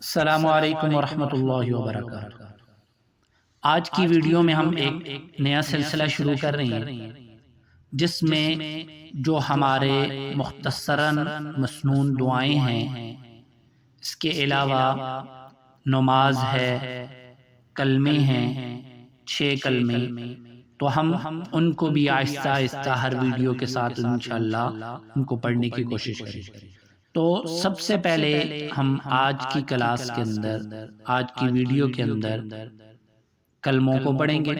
السلام علیکم ورحمۃ اللہ وبرکاتہ۔ آج کی ویڈیو میں ہم ایک نیا سلسلہ شروع کر رہے ہیں جس میں جو ہمارے مختصراً مسنون دعائیں ہیں، اس کے علاوہ نماز ہے، کلمے ہیں، 6 کلمے، تو ہم ان کو بھی آہستہ آہستہ ہر ویڈیو کے ساتھ انشاءاللہ ان کو پڑھنے کی کوشش کریں۔ تو سب سے پہلے ہم آج کی کلاس کے اندر، آج کی ویڈیو کے اندر کلموں کو پڑھیں گے،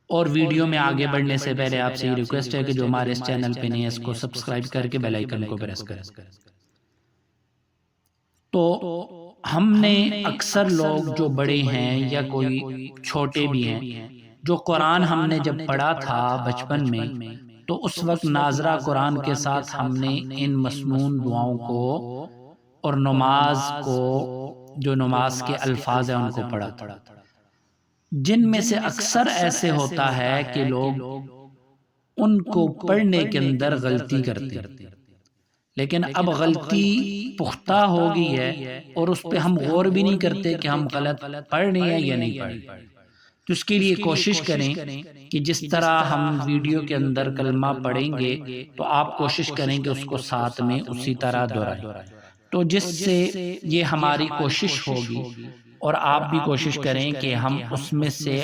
اور ویڈیو میں آگے بڑھنے سے پہلے آپ سے یہ ریکویسٹ ہے کہ جو ہمارے اس چینل پہ نہیں ہے اس کو سبسکرائب کر کے بیل آئیکن کو پریس کریں۔ تو ہم نے اکثر لوگ جو بڑے ہیں یا کوئی چھوٹے بھی ہیں، جو قرآن ہم نے جب پڑھا تھا بچپن میں، تو اس وقت ناظرہ قرآن کے ساتھ ہم نے ان مسنون دعاؤں کو اور نماز کو، جو نماز کے الفاظ ہیں، ان کو پڑھا تھا، جن میں سے اکثر ایسے ہوتا ہے کہ لوگ ان کو پڑھنے کے اندر غلطی کرتے ہیں، لیکن اب غلطی پختہ ہو گئی ہے اور اس پہ ہم غور بھی نہیں کرتے کہ ہم غلط پڑھ رہے ہیں یا نہیں پڑھ رہے۔ تو اس کے لیے کوشش کریں کہ جس طرح ہم ویڈیو کے اندر کلمہ پڑھیں گے تو آپ کوشش کریں کہ اس کو ساتھ میں اسی طرح دہرائیں، تو جس سے یہ ہماری کوشش ہوگی اور آپ بھی کوشش کریں کہ ہم اس میں سے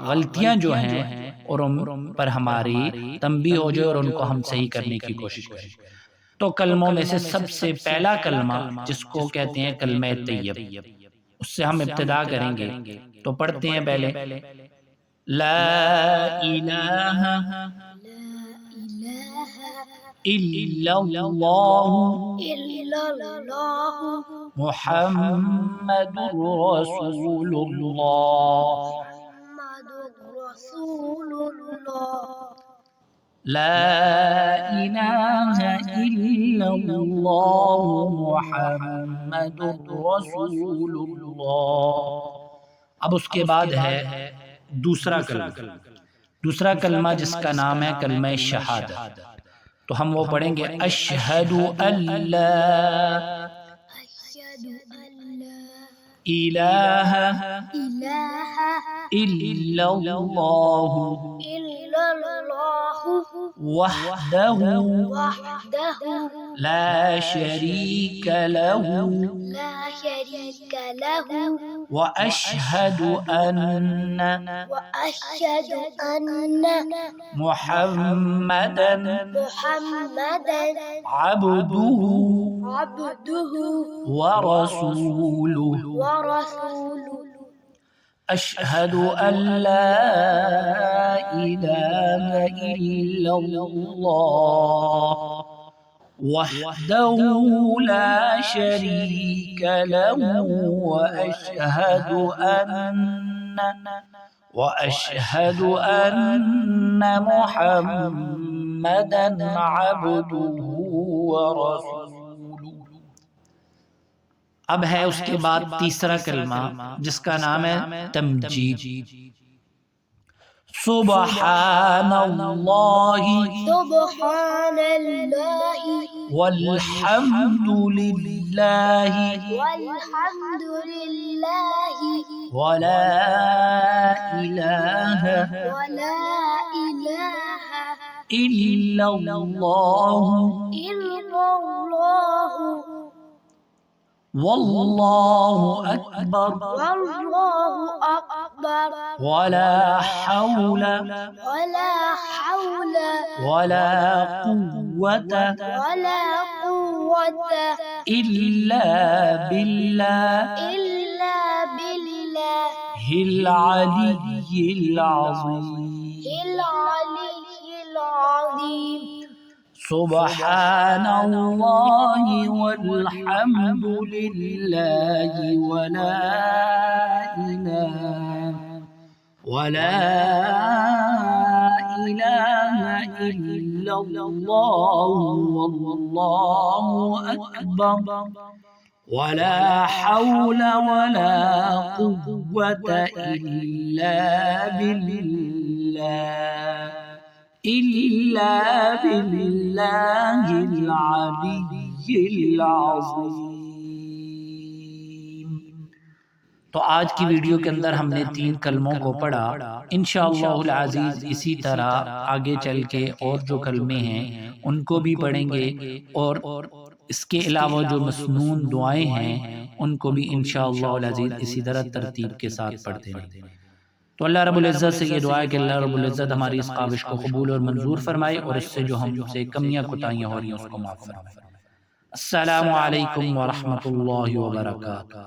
غلطیاں جو ہیں اور ان پر ہماری تنبیہ ہو جائے اور ان کو ہم صحیح کرنے کی کوشش کریں۔ تو کلموں میں سے سب سے پہلا کلمہ جس کو کہتے ہیں کلمہ طیب، اس سے ہم ابتدا کریں گے، تو پڑھتے ہیں پہلے لا الہ الا اللہ محمد رسول اللہ۔ لا الہ الا اللہ محمد رسول اللہ۔ اب اس کے بعد ہے دوسرا کلمہ، دوسرا کلمہ جس کا نام ہے کلمہ شہادت، تو ہم وہ پڑھیں گے اشہد ان لا الہ الا اللہ وحدہ لا شریک لہ واشہد ان محمدا عبدہ ورسولہ۔ اشہد ان لا الہ الا اللہ وحدہ لا شریک لہ واشہد ان محمدا عبدہ ورسولہ۔ اب ہے اس کے بعد تیسرا کلمہ جس کا نام ہے تمجید۔ سبحان اللہ والحمد للہ ولا الہ الا اللہ واللہ اکبر ولا حول ولا قوة الا باللہ العلی العظیم۔ سبحان اللہ والحمد للہ ولا الہ الا اللہ واللہ اکبر ولا حول ولا قوة الا باللہ العلی العظیم۔ تو آج کی ویڈیو کے اندر ہم نے 3 کلموں کو پڑھا، انشاءاللہ العزیز اسی طرح آگے چل کے اور جو کلمے ہیں ان کو بھی پڑھیں گے، اور اس کے علاوہ جو مسنون دعائیں ہیں ان کو بھی انشاءاللہ العزیز اسی طرح ترتیب کے ساتھ پڑھتے رہیں۔ تو اللہ رب العزت سے یہ دعا ہے کہ اللہ رب العزت ہماری اس کاوش کو قبول اور منظور فرمائے، اور اس سے جو ہم سے کمیاں کوتاہیاں ہو رہی ہیں اس کو معاف فرمائے۔ السلام علیکم ورحمۃ اللہ وبرکاتہ۔